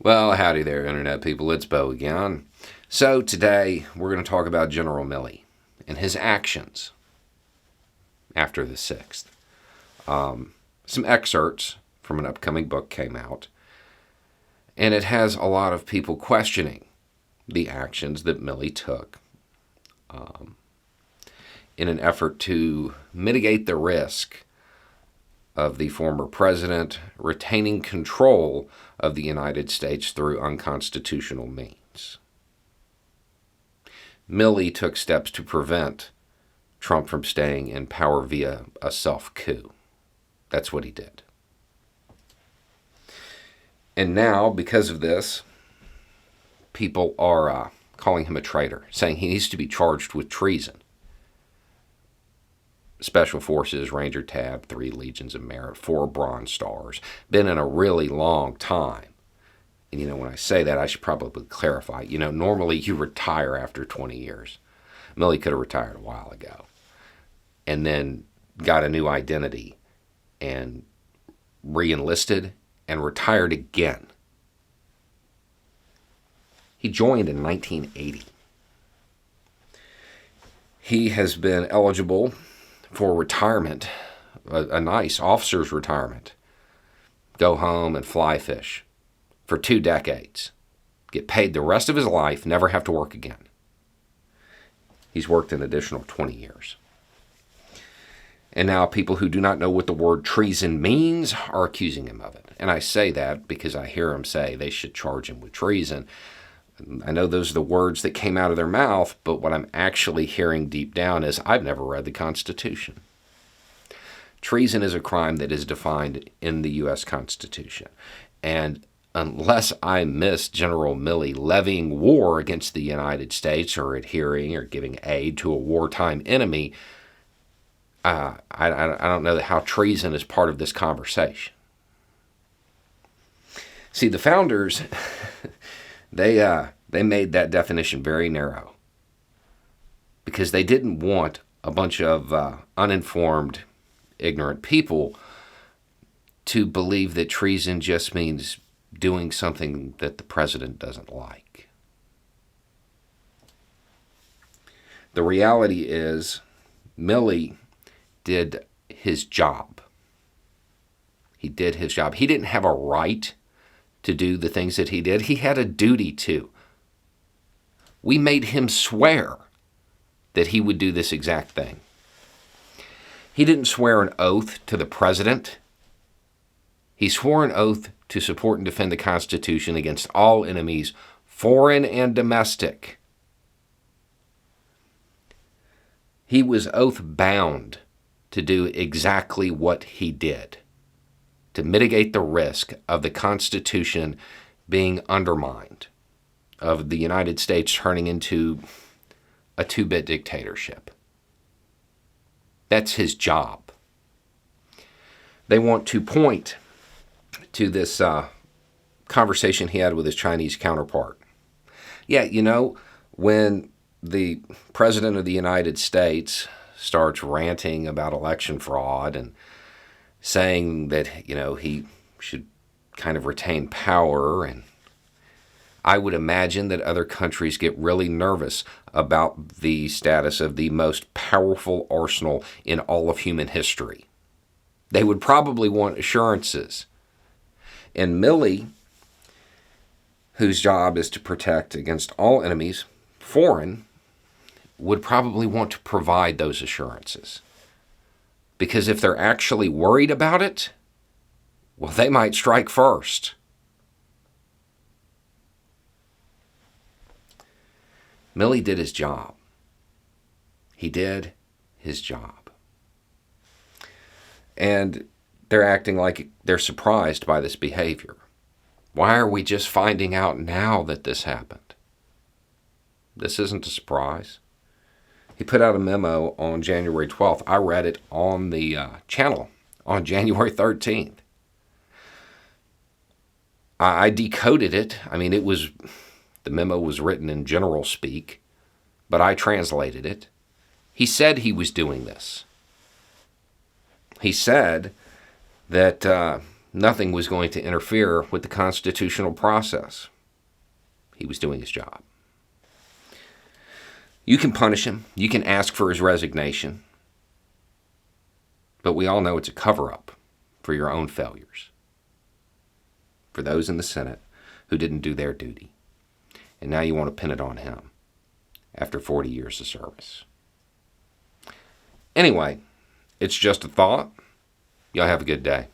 Well, howdy there, Internet people. It's Bo again. So today we're going to talk about General Milley and his actions after the 6th. Some excerpts from an upcoming book came out, and it has a lot of people questioning the actions that Milley took in an effort to mitigate the risk of the former president retaining control of the United States through unconstitutional means. Milley took steps to prevent Trump from staying in power via a self-coup. That's what he did. And now, because of this, people are calling him a traitor, saying he needs to be charged with treason. Special Forces, Ranger Tab, 3 Legions of Merit, 4 Bronze Stars. Been in a really long time. And, when I say that, I should probably clarify. Normally you retire after 20 years. Milley could have retired a while ago. And then got a new identity and re-enlisted and retired again. He joined in 1980. He has been eligible for retirement, a nice officer's retirement. Go home and fly fish for 2 decades. Get paid the rest of his life, never have to work again. He's worked an additional 20 years. And now people who do not know what the word treason means are accusing him of it. And I say that because I hear him say they should charge him with treason. I know those are the words that came out of their mouth, but what I'm actually hearing deep down is I've never read the Constitution. Treason is a crime that is defined in the U.S. Constitution. And unless I miss General Milley levying war against the United States or adhering or giving aid to a wartime enemy, I don't know how treason is part of this conversation. See, the founders, they made that definition very narrow because they didn't want a bunch of uninformed, ignorant people to believe that treason just means doing something that the president doesn't like. The reality is, Milley did his job. He did his job. He didn't have a right to do the things that he did. He had a duty to. We made him swear that he would do this exact thing. He didn't swear an oath to the president. He swore an oath to support and defend the Constitution against all enemies, foreign and domestic. He was oath-bound to do exactly what he did, to mitigate the risk of the Constitution being undermined, of the United States turning into a 2-bit dictatorship. That's his job. They want to point to this conversation he had with his Chinese counterpart. Yeah, when the President of the United States starts ranting about election fraud and saying that, he should kind of retain power, and I would imagine that other countries get really nervous about the status of the most powerful arsenal in all of human history. They would probably want assurances. And Milley, whose job is to protect against all enemies, foreign, would probably want to provide those assurances. Because if they're actually worried about it, well, they might strike first. Milley did his job. He did his job. And they're acting like they're surprised by this behavior. Why are we just finding out now that this happened? This isn't a surprise. He put out a memo on January 12th. I read it on the channel on January 13th. I decoded it. The memo was written in general speak, but I translated it. He said he was doing this. He said that nothing was going to interfere with the constitutional process. He was doing his job. You can punish him. You can ask for his resignation. But we all know it's a cover-up for your own failures, for those in the Senate who didn't do their duty. And now you want to pin it on him after 40 years of service. Anyway, it's just a thought. Y'all have a good day.